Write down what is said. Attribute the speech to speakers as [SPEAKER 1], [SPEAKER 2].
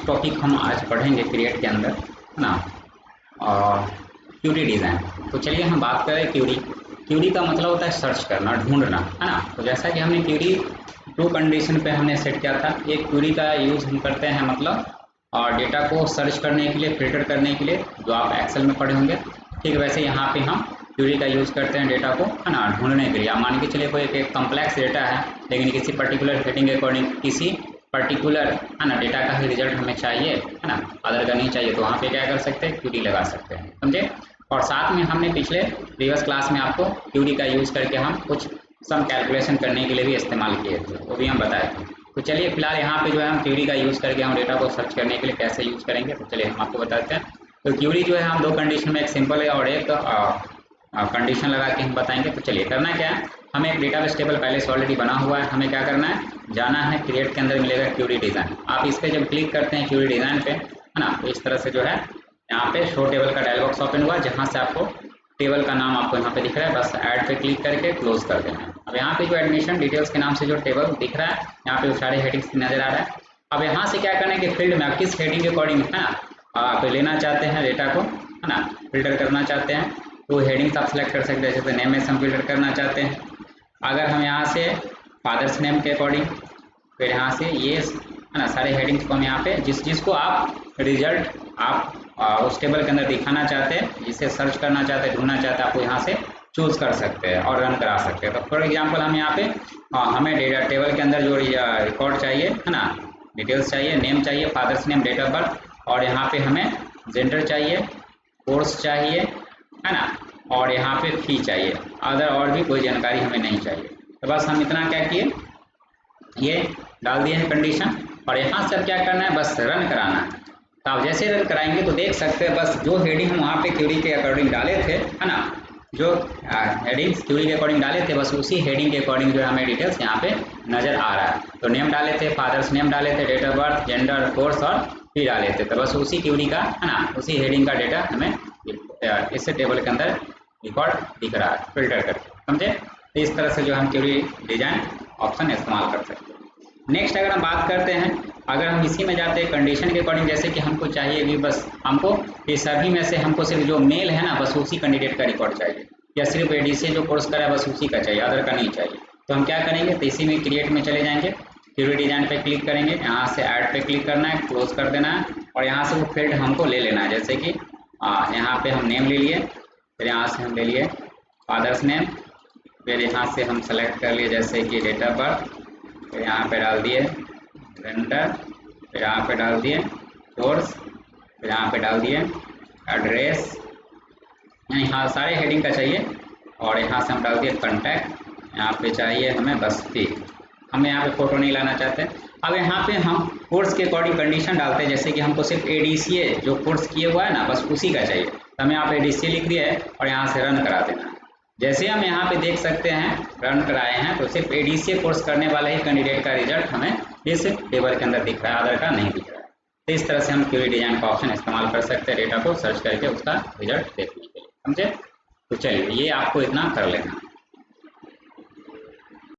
[SPEAKER 1] Topic हम आज पढ़ेंगे क्रिएट के अंदर, है ना, और क्यूरी डिज़ाइन। तो चलिए हम बात करें क्यूरी। क्यूरी का मतलब होता है सर्च करना, ढूंढना, है ना। तो जैसा कि हमने क्यूरी 2 कंडीशन पे हमने सेट किया था। एक क्यूरी का यूज़ हम करते हैं मतलब और डेटा को सर्च करने के लिए, फिल्टर करने के लिए, जो आप एक्सेल में पढ़े होंगे। ठीक है, वैसे यहाँ पे हम क्यूरी का यूज़ करते हैं डेटा को, है ना, ढूंढने के लिए। आप मान के चलिए कोई एक कम्प्लेक्स डेटा है, लेकिन किसी पर्टिकुलर हेडिंग के अकॉर्डिंग किसी पर्टिकुलर, है ना, डेटा का ही रिजल्ट हमें चाहिए, है ना, अदर का नहीं चाहिए, तो वहाँ पे क्या कर सकते हैं, क्यूरी लगा सकते हैं, समझे। और साथ में हमने पिछले प्रीवियस क्लास में आपको क्यूरी का यूज़ करके हम कुछ सम कैलकुलेशन करने के लिए भी इस्तेमाल किए थे, वो भी हम बताए थे। तो चलिए फिलहाल यहाँ पे जो है हम क्यूरी का यूज़ करके हम डेटा को सर्च करने के लिए कैसे यूज़ करेंगे, तो चलिए हम आपको बताते हैं। तो क्यूरी जो है हम 2 कंडीशन में, एक सिंपल है और एक कंडीशन लगा के हम बताएंगे। तो चलिए करना क्या है, हमें एक डेटाबेस टेबल पहले से ऑलरेडी बना हुआ है। हमें क्या करना है, जाना है क्रिएट के अंदर मिलेगा क्यूरी डिज़ाइन। आप इस पर जब क्लिक करते हैं क्यूरी डिज़ाइन पे, है ना, तो इस तरह से जो है यहाँ पे शो टेबल का डायलॉग बॉक्स ओपन हुआ, जहाँ से आपको टेबल का नाम आपको यहाँ पे दिख रहा है, बस ऐड पे क्लिक करके क्लोज कर देना है। अब यहाँ पे जो एडमिशन डिटेल्स के नाम से जो टेबल दिख रहा है, यहाँ पे वो सारे हेडिंग्स नजर आ रहा है। अब यहाँ से क्या करना है कि फील्ड में आप किस हेडिंग के अकॉर्डिंग, है ना, आप लेना चाहते हैं डेटा को, है ना, फिल्टर करना चाहते हैं, तो हेडिंग्स आप सेलेक्ट कर सकते हैं। जैसे नेम में हम फिल्टर करना चाहते हैं, अगर हम यहाँ से फादर्स नेम के अकॉर्डिंग, फिर यहाँ से ये, है ना, सारे हेडिंग्स को हम यहाँ पे जिसको आप रिजल्ट आप उस टेबल के अंदर दिखाना चाहते हैं, जिसे सर्च करना चाहते हैं, ढूंढना चाहते हैं, आपको यहाँ से चूज कर सकते हैं और रन करा सकते हैं। तो फॉर एग्जांपल हम यहाँ पे हमें डेटा टेबल के अंदर जो रिकॉर्ड चाहिए, है ना, डिटेल्स चाहिए, नेम चाहिए, father's name, date of birth, और यहाँ पे हमें जेंडर चाहिए, कोर्स चाहिए, है ना, और यहाँ पे फी चाहिए, अदर और भी कोई जानकारी हमें नहीं चाहिए। तो बस हम इतना क्या किए, ये डाल दिए हैं कंडीशन, और यहाँ से अब क्या करना है, बस रन कराना है। तो आप जैसे रन कराएंगे तो देख सकते हैं बस जो हेडिंग हम वहाँ पे क्यूरी के अकॉर्डिंग डाले थे, है ना, जो हेडिंग्स क्यूरी के अकॉर्डिंग डाले थे, बस उसी हेडिंग के अकॉर्डिंग जो हमें डिटेल्स यहाँ पे नजर आ रहा है। तो नेम डाले थे, फादर्स नेम डाले थे, date of birth, gender, course और फी डाले थे, तो बस उसी क्यूरी का, है ना, उसी हेडिंग का डेटा हमें इस टेबल के अंदर रिकॉर्ड दिख रहा है फिल्टर करके, समझे। तो इस तरह से जो हम क्यूरी डिजाइन ऑप्शन इस्तेमाल कर सकते हैं। नेक्स्ट अगर हम बात करते हैं, अगर हम इसी में जाते हैं कंडीशन के अकॉर्डिंग, जैसे कि हमको चाहिए कि बस हमको ये सभी में से हमको सिर्फ जो मेल है ना, बस उसी कैंडिडेट का रिकॉर्ड चाहिए, या सिर्फ एडीसी जो कोर्स करा है बस उसी का चाहिए, अदर का नहीं चाहिए। तो हम क्या करेंगे, तो इसी में क्रिएट में चले जाएंगे, क्यूरी डिजाइन पे क्लिक करेंगे, यहाँ से ऐड पे क्लिक करना है, क्लोज कर देना है, और यहाँ से वो फील्ड हमको ले लेना है। जैसे कि यहाँ पे हम नेम ले लिए, फिर यहाँ से हम ले लिए फादर्स नेम, फिर यहाँ से हम सेलेक्ट कर लिए जैसे कि डेट ऑफ बर्थ, फिर यहाँ पे डाल दिए जेंडर, फिर यहाँ पे डाल दिए कोर्स, फिर यहाँ पे डाल दिए एड्रेस, यहाँ सारे हेडिंग का चाहिए, और यहाँ से हम डाल दिए कॉन्टैक्ट, यहाँ पे चाहिए हमें बस फी, हमें यहाँ पे फोटो नहीं लाना चाहते। अब यहाँ पे हम कोर्स के अकॉर्डिंग कंडीशन डालते हैं, जैसे कि हमको सिर्फ एडीसीए जो कोर्स किए हुआ है ना, बस उसी का चाहिए, तो हमें यहाँ पे एडीसीए लिख दिया है और यहाँ से रन करा देना है। जैसे हम यहाँ पे देख सकते हैं रन कराए हैं, तो सिर्फ एडीसीए कोर्स करने वाले ही कैंडिडेट का रिजल्ट हमें इस टेबल के अंदर दिख रहा है, अदर का नहीं दिख रहा है। तो इस तरह से हम क्यूरी डिजाइन का ऑप्शन इस्तेमाल कर सकते हैं डेटा को सर्च करके उसका रिजल्ट देखने के लिए, समझे। तो चलिए ये आपको इतना कर लेना।